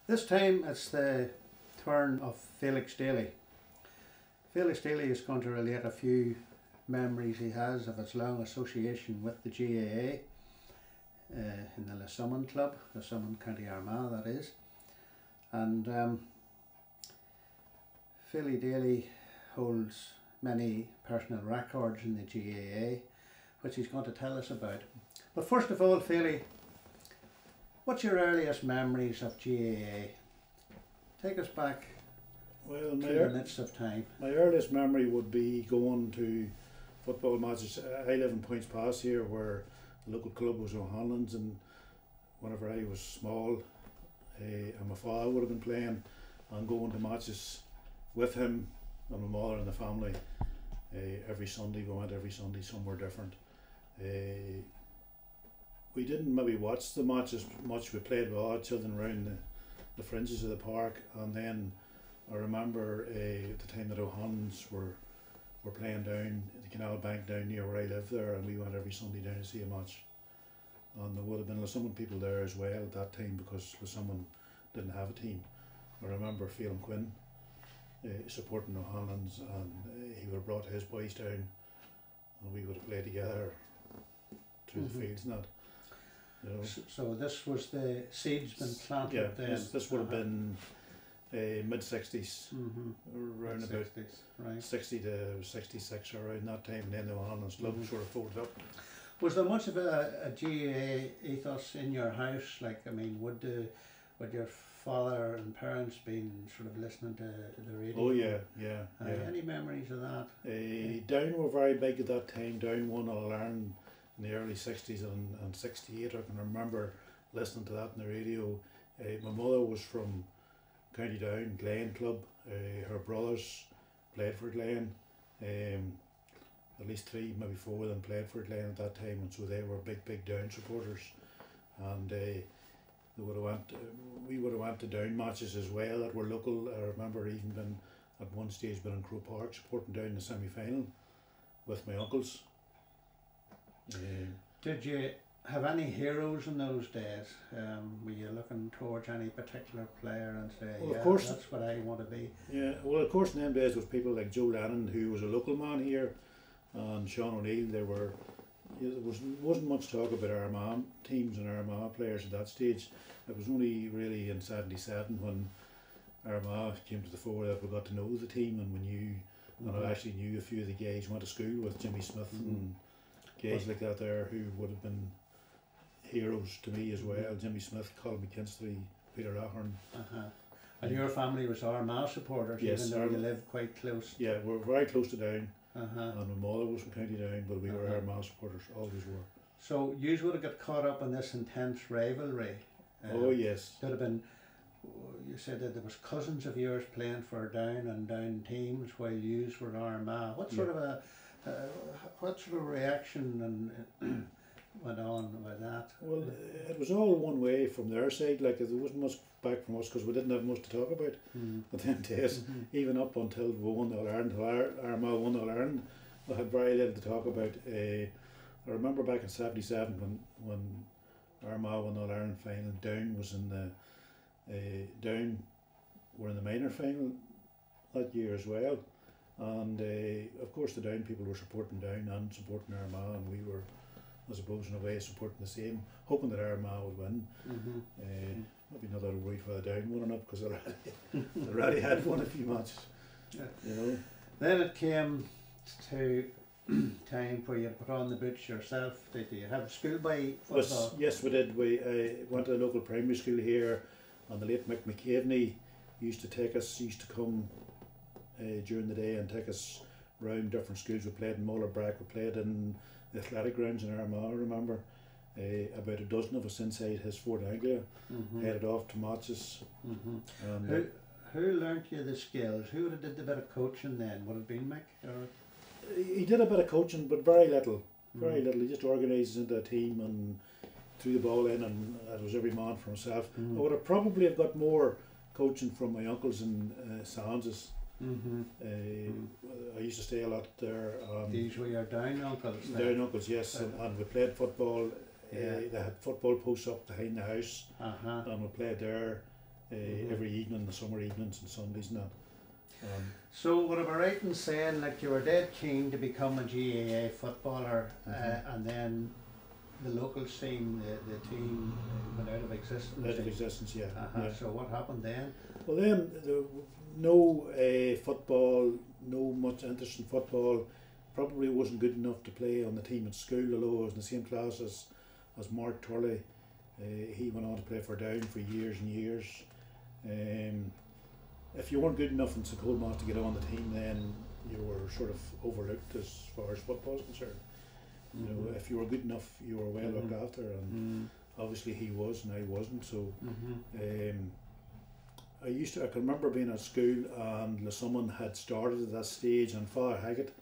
This time it's the turn of Felix Daly. Felix Daly is going to relate a few memories he has of its long association with the GAA in the Lissummon Club, Lissummon County Armagh that is. And Philly Daly holds many personal records in the GAA, which he's going to tell us about. But first of all, Philly, what's your earliest memories of GAA? Take us back to the midst of time. My earliest memory would be going to football matches. I live in Points Pass here, where the local club was O'Hanlon's, and whenever I was small, and my father would have been playing, and going to matches with him and my mother and the family every Sunday. We went every Sunday somewhere different. We didn't maybe watch the matches much. We played with our children around the fringes of the park, and then I remember at the time that O'Hanlon's were playing down at the Canal Bank down near where I live there, and we went every Sunday down to see a match. And there would have been Lissummon people there as well at that time, because Lissummon didn't have a team. I remember Felix Quinn supporting O'Hanlon's, and he would have brought his boys down, and we would have played together through the fields and that. You know. So this was the seeds been planted then? This would have been mid-60s, around about 60s, right. 60 to 66 or around that time, and then the O'Hanlon's club sort of folded up. Was there much of a GAA ethos in your house? Like, I mean, would your father and parents been sort of listening to the radio? Oh yeah. Any memories of that? Down were very big at that time. Down won All-Ireland in the early 60s and 68. I can remember listening to that on the radio. My mother was from County Down, Glen Club. Her brothers played for Glen. At least 3, maybe 4 of them played for Glen at that time, and so they were big Down supporters. And we would have went to Down matches as well that were local. I remember even been at one stage been in Crow Park supporting Down in the semi-final with my uncles. Did you have any heroes in those days? Were you looking towards any particular player and say, well, of course, that's what I want to be? Yeah, well, of course in them days was people like Joe Lennon, who was a local man here, and Sean O'Neill. There wasn't much talk about Armagh teams and Armagh players at that stage. It was only really in '77 when Armagh came to the fore that we got to know the team, and we knew, and I actually knew a few of the guys. Went to school with Jimmy Smith and guys like that there, who would have been heroes to me as well. Jimmy Smith, Colin McKinstry, Peter Ahern. And your family was Armagh supporters, yes, even though you lived quite close? Yeah, we're very close to Down. And my mother was from County Down, but we were Armagh supporters, always were. So you would have got caught up in this intense rivalry? Oh yes. There would have been, you said that there was cousins of yours playing for Down and Down teams while you were Armagh. What sort of reaction and went on with that? Well, it was all one way from their side. Like, there wasn't much back from us because we didn't have much to talk about at them days. Even up until we won the All-Ireland, Armagh won the All-Ireland, we had very little to talk about. I remember back in '77 when Armagh won the All-Ireland final. Down was in Down were in the minor final that year as well, and of course the Down people were supporting Down and supporting Armagh, and we were, I suppose, in a way supporting the same, hoping that Armagh would win. Maybe not that worried for the Down one or not, because they already had won a few matches. You know. Then it came to time where you put on the boots yourself. Did you have schoolboy football? Yes, we did. We went to the local primary school here, and the late Mick McCaveney used to come during the day and take us round different schools. We played in Mullerbrack, we played in the athletic grounds in Armagh, I remember. About a dozen of us inside his Ford Anglia headed off to matches. Who learnt you the skills? Who would have did the bit of coaching then? Would it have been Mick? Or? He did a bit of coaching, but very little. Very little. He just organised us into a team and threw the ball in, and it was every man for himself. I would have probably got more coaching from my uncles in Sands. I used to stay a lot there. These were your Down uncles? Down uncles, yes. And we played football. They had football posts up behind the house, and we played there. every evening, the summer evenings and Sundays and that. So would I be right in saying that you were dead keen to become a GAA footballer, and then the local scene, the team went out of existence? Out of existence, yeah. So what happened then? Well, then there no football, no much interest in football. Probably wasn't good enough to play on the team at school, although I was in the same class as Mark Turley. He went on to play for Down for years and years. If you weren't good enough in St Colman's to get on the team, then you were sort of overlooked as far as football is concerned. You know, if you were good enough, you were well looked after, and obviously he was and I wasn't. So I can remember being at school, and Lissummon had started at that stage, and Father Haggett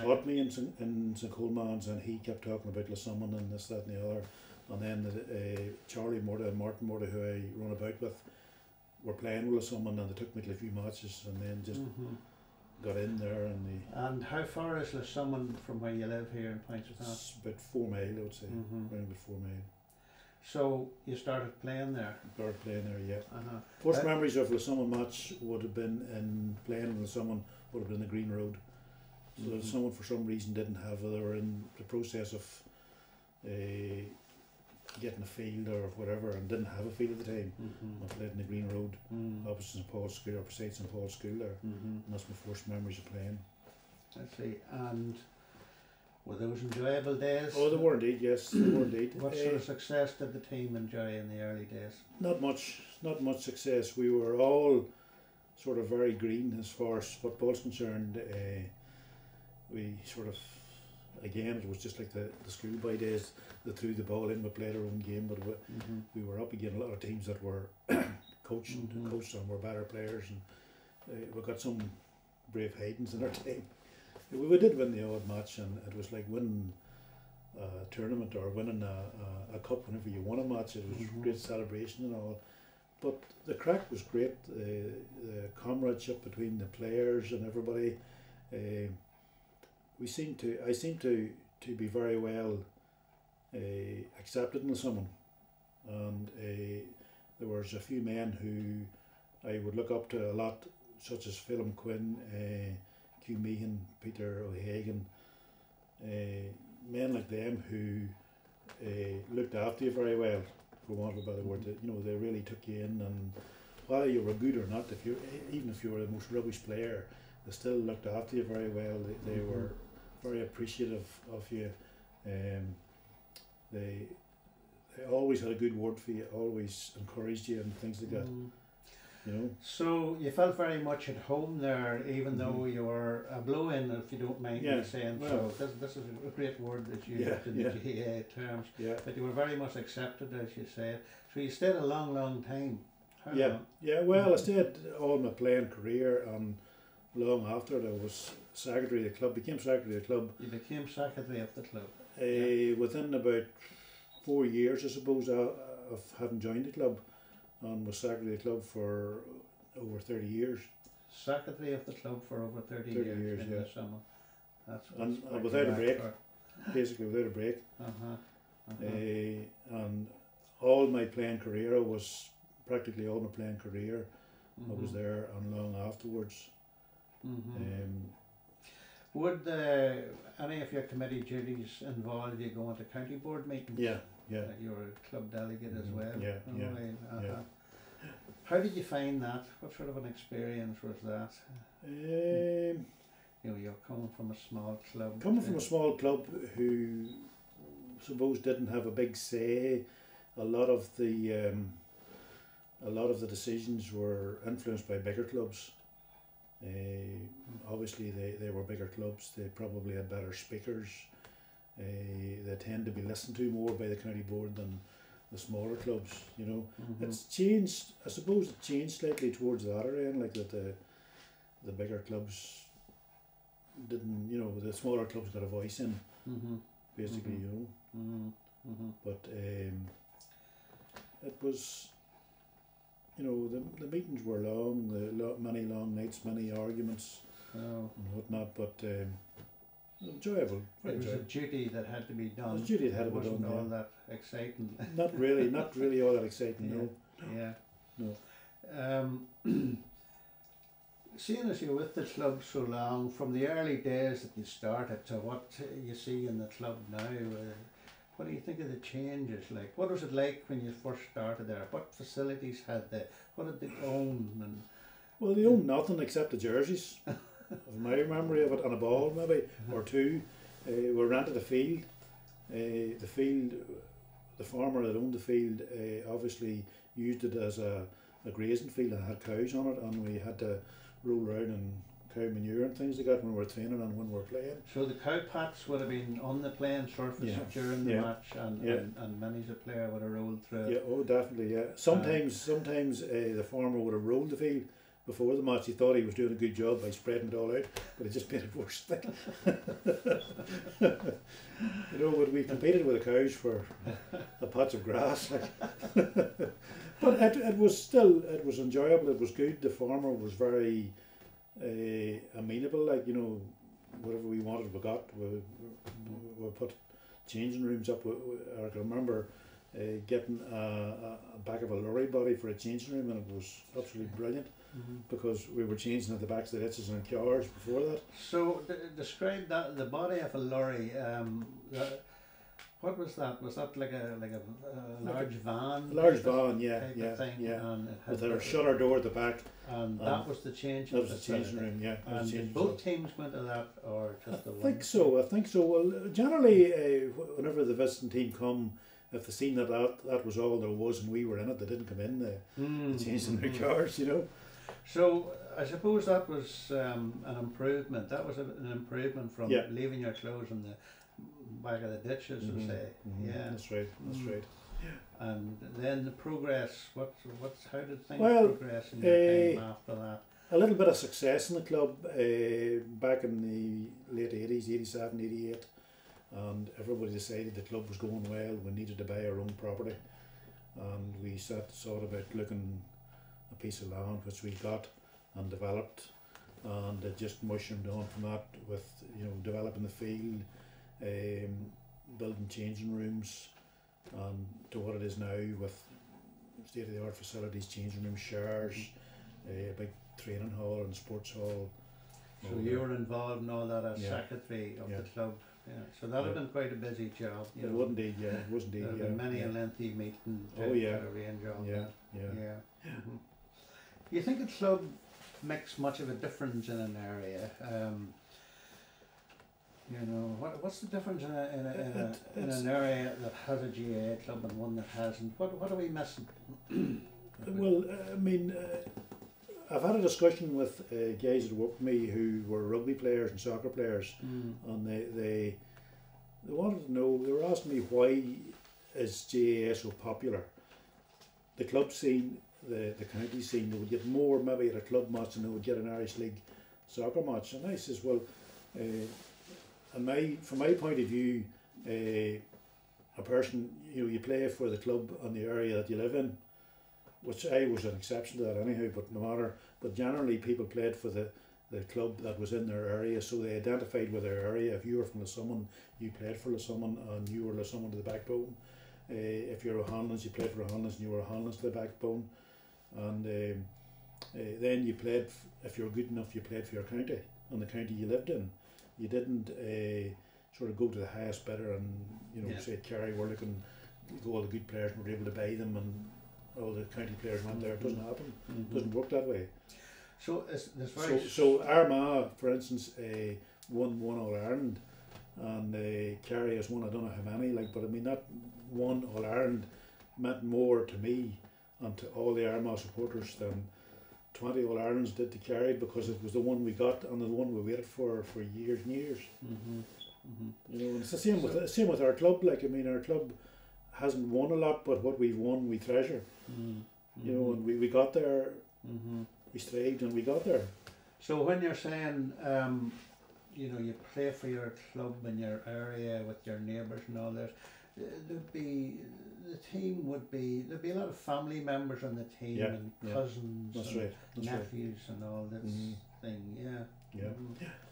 taught me in St Colman's, and he kept talking about Lissummon and this, that and the other. And then Charlie Murtagh and Martin Murtagh, who I run about with, were playing with Lissummon, and they took me to a few matches, and then just got in there. And how far is Lissummon from where you live here in Pointserrat? It's about 4 mile, I would say, around about 4 mile. So you started playing there? Started playing there, yeah. First memories of Lissummon match would have been in playing in Lissummon, would have been the Green Road. So Lissummon for some reason didn't have, they were in the process of getting a field or whatever, and didn't have a field at the time. I played in the Green Road, opposite St Paul's School, or beside St Paul's School there, and that's my first memories of playing. I see. And were those enjoyable days? Oh, they were indeed, yes, they were indeed. What sort of success did the team enjoy in the early days? Not much success. We were all sort of very green as far as football's concerned. We sort of, again, it was just like the schoolboy days. They threw the ball in, we played our own game, but we were up against a lot of teams that were coached and were better players, and we got some brave Haydens in our team. We did win the odd match, and it was like winning a tournament or winning a cup. Whenever you won a match, it was great celebration and all. But the crack was great, the comradeship between the players and everybody. I seemed to be very well accepted in Lissummon, and there was a few men who I would look up to a lot, such as Philip Quinn, Hugh Meehan, Peter O'Hagan, men like them who looked after you very well, for want of a better word. You know, they really took you in, and whether you were good or not, even if you were the most rubbish player, they still looked after you very well. They were very appreciative of you. They always had a good word for you, always encouraged you and things like that. You know. So you felt very much at home there, even though you were a blow-in, if you don't mind me saying. Well, so this is a great word that you used in the GAA terms. But you were very much accepted, as you said. So you stayed a long time. How long? Well, I stayed all my playing career, and long after I was secretary of the club. Became secretary of the club. You became secretary of the club. Within about 4 years, I suppose, of having joined the club, and was secretary of the club for over 30 years. Secretary of the club for over 30 years in the summer. That's and without a break, basically without a break. And all my playing career was practically all my playing career. I was there and long afterwards. Would any of your committee duties involve you going to county board meetings? Yeah. You were a club delegate as well. Yeah. How did you find that? What sort of an experience was that? You know, you're coming from a small club. Coming from a small club who, suppose, didn't have a big say. A lot of the decisions were influenced by bigger clubs. Obviously, they were bigger clubs. They probably had better speakers. They tend to be listened to more by the county board than the smaller clubs. You know, it's changed. I suppose it changed slightly towards the other end, like that the bigger clubs didn't. You know, the smaller clubs got a voice in, basically. You know, but it was. You know, the meetings were long, many long nights, many arguments and whatnot, but enjoyable. It was a duty that had to be done. It was a duty that had to be done. Wasn't all that exciting. Not really all that exciting, no. Yeah. no. Seeing as you're with the club so long, from the early days that you started to what you see in the club now, what do you think of the changes? Like, what was it like when you first started there? What facilities had they? What did they own? And Well, they owned nothing except the jerseys, of my memory of it, and a ball maybe, or two. We rented a field. The field, the farmer that owned the field obviously used it as a grazing field and had cows on it, and we had to roll around and cow manure and things like that when we were training and when we were playing. so the cow pats would have been on the playing surface during the match, and many's a player would have rolled through. Yeah, oh definitely, yeah. Sometimes the farmer would have rolled the field before the match. He thought he was doing a good job by spreading it all out, but it just made it worse. You know, when we competed with the cows for a patch of grass, but it was enjoyable. It was good. The farmer was very amenable. Like, you know, whatever we wanted, we got. We put changing rooms up. I can remember getting a back of a lorry body for a changing room, and it was absolutely brilliant. Because we were changing at the backs of the ditches and cars before that. So describe that, the body of a lorry. What was that? Was that like a large van? Large van, yeah. And it had with a shutter door at the back. And that was the changing. That was the changing room, yeah. And did both teams went to that, or just the one? I think so. Well, generally, whenever the visiting team come, if they seen that was all there was and we were in it, they didn't come in. They changed in their cars, you know. So I suppose that was an improvement. That was an improvement from leaving your clothes in the back of the ditches, as say. Yeah, that's right. That's right. And then the progress. How did things progress in your time after that? A little bit of success in the club back in the late 80s, 87, 88, and everybody decided the club was going well. We needed to buy our own property, and we thought about looking a piece of land, which we got and developed, and it just mushroomed on from that, with, you know, developing the field, building changing rooms, and to what it is now with state of the art facilities, changing rooms, showers, a big training hall and sports hall. So you were involved in all that as secretary of the club. Yeah, so that would have been quite a busy job. It would indeed, yeah. It was indeed, there have been many a lengthy meeting to arrange all that. Do you think a club makes much of a difference in an area? You know, what's the difference in an area that has a GAA club and one that hasn't? What are we missing? Well, I mean, I've had a discussion with guys that work with me who were rugby players and soccer players, and they wanted to know. They were asking me, why is GAA so popular? The club scene, the county scene, they would get more maybe at a club match than they would get an Irish League soccer match. And I says, well, from my point of view, a person, you know, you play for the club and the area that you live in, which I was an exception to that anyhow, but no matter. But generally people played for the club that was in their area, so they identified with their area. If you were from Lissummon, you played for Lissummon and you were Lissummon to the backbone. If you're O'Hanlon's, you played for O'Hanlon's and you were O'Hanlon's to the backbone. And then you played, if you were good enough, you played for your county and the county you lived in. You didn't sort of go to the highest bidder and, you know, say at Kerry we're looking to go all the good players and we're able to buy them and all the county players went there. It doesn't happen. It doesn't work that way. So so Armagh, for instance, won All Ireland, and Kerry has won I don't know how many. Like, but I mean that one All Ireland meant more to me and to all the Armagh supporters than 20 All Irelands did to Kerry, because it was the one we got and the one we waited for years and years. You know, and it's the same with our club. Like, I mean, our club hasn't won a lot, but what we've won we treasure. You know, and we got there. We strived and we got there. So when you're saying, you know, you play for your club in your area with your neighbours and all this, there'd be a lot of family members on the team, and cousins, and nephews, and all this thing.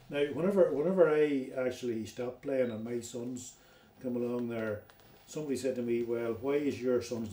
Now, whenever I actually stopped playing and my sons come along there, somebody said to me, well, why is your son's